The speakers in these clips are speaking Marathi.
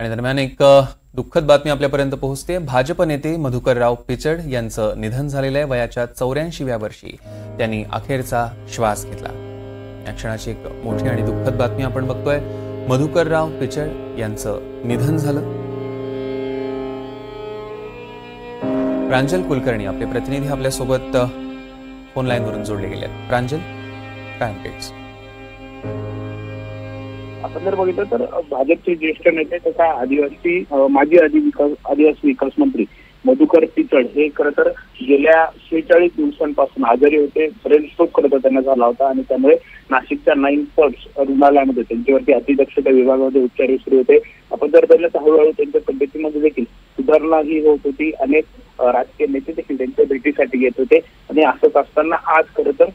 आणि दरम्यान एक दुःखद बातमी आपल्यापर्यंत पोहोचते। भाजप नेते मधुकरराव पिचड यांचं निधन झालेलं आहे। वयाच्या 84व्या वर्षी त्यांनी अखेरचा श्वास घेतला। या क्षणाची एक मोठी आणि दुःखद बातमी आपण बघतोय। मधुकरराव पिचड यांचं निधन झालं। प्रांजल कुलकर्णी आपले प्रतिनिधी आपल्यासोबत फोन लाईनवरून जोडले गेले आहेत। प्रांजल, काय अपडेट्स? आपण जर बघितलं तर भाजपचे ज्येष्ठ नेते तथा माजी आदिवासी विकास मंत्री मधुकर पिचड हे खरं तर गेल्या 46 दिवसांपासून आजारी होते। ब्रेन स्ट्रोक खरं तर त्यांना झाला होता आणि त्यामुळे नाशिकच्या 9 पॉट्स रुग्णालयामध्ये त्यांच्यावरती अतिदक्षता विभागामध्ये उपचार सुरू होते। आपण जर बघितलं तर हळूहळू त्यांच्या तब्येतीमध्ये देखील सुधारणा ही होत होती। अनेक राजकीय नेते देखील त्यांच्या भेटीसाठी येत होते आणि असंच असताना आज खरं तर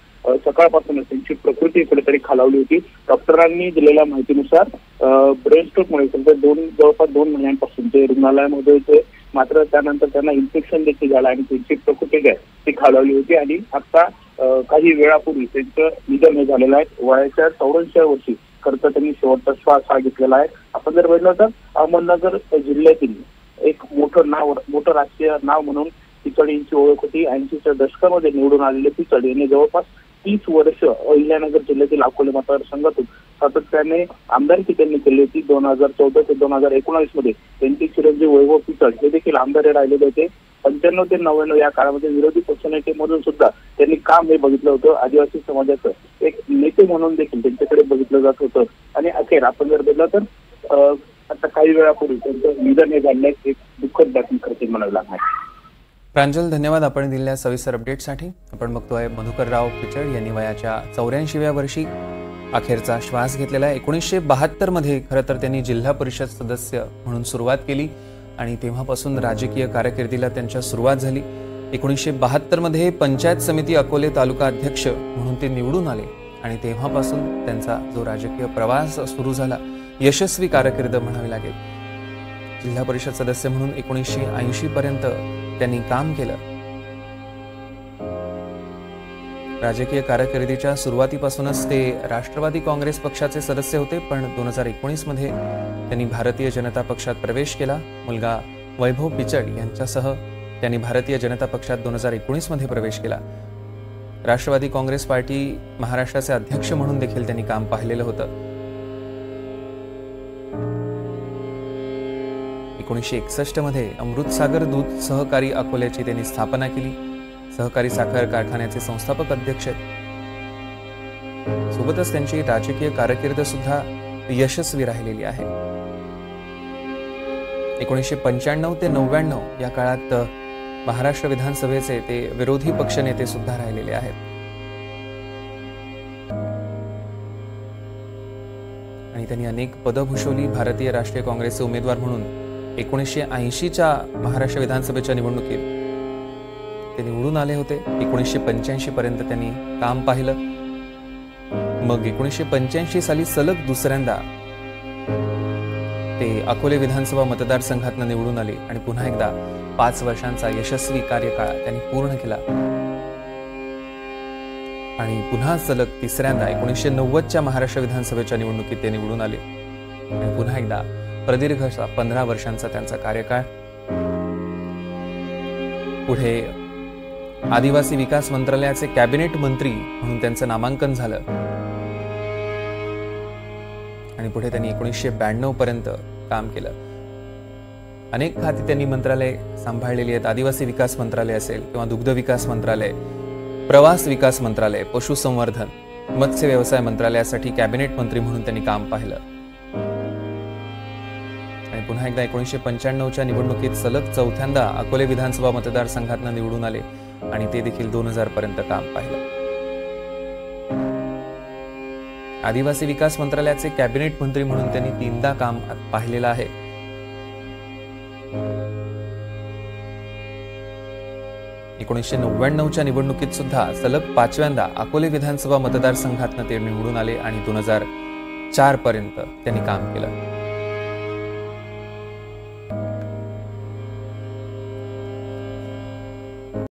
सकाळपासूनच त्यांची प्रकृती कुठेतरी खालावली होती। डॉक्टरांनी दिलेल्या माहितीनुसार ब्रेन स्ट्रोकमुळे जवळपास 2 महिन्यांपासून ते रुग्णालयामध्ये होते, मात्र त्यानंतर त्यांना इन्फेक्शन देखील झालं आणि त्यांची प्रकृती ती खालावली होती आणि आता काही वेळापूर्वी त्यांचं निधन झालेलं आहे। वयाच्या 84व्या वर्षी खरं तर त्यांनी शेवटचा श्वास हा घेतलेला आहे। आपण जर बघितलं तर अहमदनगर जिल्ह्यातील एक मोठं राजकीय नाव म्हणून पिचड यांची ओळख होती। 80च्या दशकामध्ये निवडून आलेले पिचड यांनी जवळपास 30 वर्ष अहिल्यानगर जिल्ह्यातील अकोले मतदारसंघातून सातत्याने आमदारकी त्यांनी केली होती। 2014 ते 2019 मध्ये त्यांचे चिरंजीव वैभव पिचड हे देखील आमदार राहिलेले होते। 95 ते 99 या काळामध्ये विरोधी पक्षनेते म्हणून सुद्धा त्यांनी काम हे बघितलं होतं। आदिवासी समाजाचं एक नेते म्हणून देखील त्यांच्याकडे बघितलं जात होतं आणि अखेर आपण जर बघितलं तर आता काही वेळापूर्वी त्यांचं निधन हे झाल्यास एक दुःखद बातमी खरं म्हणावी लागणार। प्रांजल, धन्यवाद आपण दिलेल्या सविस्तर अपडेटसाठी। आपण बघतोय मधुकरराव पिचड यांनी वयाच्या 84व्या वर्षी अखेरचा श्वास घेतलेला आहे। 1972 मध्ये खरं तर त्यांनी जिल्हा परिषद सदस्य म्हणून सुरुवात केली आणि तेव्हापासून राजकीय कारकिर्दीला त्यांच्या सुरुवात झाली। 1972 मध्ये पंचायत समिती अकोले तालुका अध्यक्ष म्हणून ते निवडून आले आणि तेव्हापासून त्यांचा जो राजकीय प्रवास सुरू झाला, यशस्वी कारकीर्द म्हणावी लागेल। जिल्हा परिषद सदस्य म्हणून 1980 पर्यंत त्यांनी काम केलं। राजकीय कारकिर्दीच्या सुरुवातीपासूनच ते राष्ट्रवादी काँग्रेस पक्षाचे सदस्य होते, पण 2019 मध्ये त्यांनी भारतीय जनता पक्षात प्रवेश केला। मुलगा वैभव पिचड यांच्यासह त्यांनी भारतीय जनता पक्षात 2019 मध्ये प्रवेश केला। राष्ट्रवादी काँग्रेस पार्टी महाराष्ट्राचे अध्यक्ष म्हणून देखील त्यांनी काम पाहिलेलं होतं। 1961 मध्ये अमृतसागर दूध सहकारी अकोल्याची त्यांनी स्थापना केली। सहकारी साखर कारखान्याचे संस्थापक अध्यक्ष आहेत। सोबतच त्यांची राजकीय कारकीर्द सुद्धा यशस्वी राहिलेली आहे। 1995 ते 99 या काळात महाराष्ट्र विधानसभेचे ते विरोधी पक्षनेते सुद्धा राहिलेले आहेत आणि त्यांनी अनेक पदं भूषवली। भारतीय राष्ट्रीय काँग्रेसचे उमेदवार म्हणून 1980च्या महाराष्ट्र विधानसभेच्या निवडणुकीत ते निवडून आले होते। 1985 पर्यंत त्यांनी काम पाहिलं। मग 1985 साली सलग दुसऱ्यांदा ते अकोले विधानसभा मतदारसंघातून निवडून आले आणि पुन्हा एकदा 5 वर्षांचा यशस्वी कार्यकाळ त्यांनी पूर्ण केला आणि पुन्हा सलग तिसऱ्यांदा 1990च्या महाराष्ट्र विधानसभेच्या निवडणुकीत ते निवडून आले आणि पुन्हा एकदा प्रदीर्घ 15 वर्षांचा त्यांचा कार्यकाळ। पुढे आदिवासी विकास मंत्रालयाचे कॅबिनेट मंत्री म्हणून त्यांचं नामांकन झालं आणि पुढे त्यांनी 1992 पर्यंत काम केलं। अनेक खाती त्यांनी मंत्रालय सांभाळलेली आहेत। आदिवासी विकास मंत्रालय असेल किंवा दुग्ध विकास मंत्रालय, प्रवास विकास मंत्रालय, पशुसंवर्धन, मत्स्य व्यवसाय मंत्रालयासाठी कॅबिनेट मंत्री म्हणून त्यांनी काम पाहिलं आणि पुन्हा एकदा 1995च्या निवडणुकीत सलग चौथ्यांदा अकोले विधानसभा मतदारसंघातून निवडून आले आणि ते देखील 2000 पर्यंत काम पाहिलं। आदिवासी विकास मंत्रालयाचे कॅबिनेट मंत्री म्हणून त्यांनी 3दा काम पाहिलेलं आहे। एकोणीसशे 1999च्या निवडणुकीत सुद्धा सलग 5व्यांदा अकोले विधानसभा मतदारसंघातून ते निवडून आले आणि 2004 पर्यंत त्यांनी काम केलं।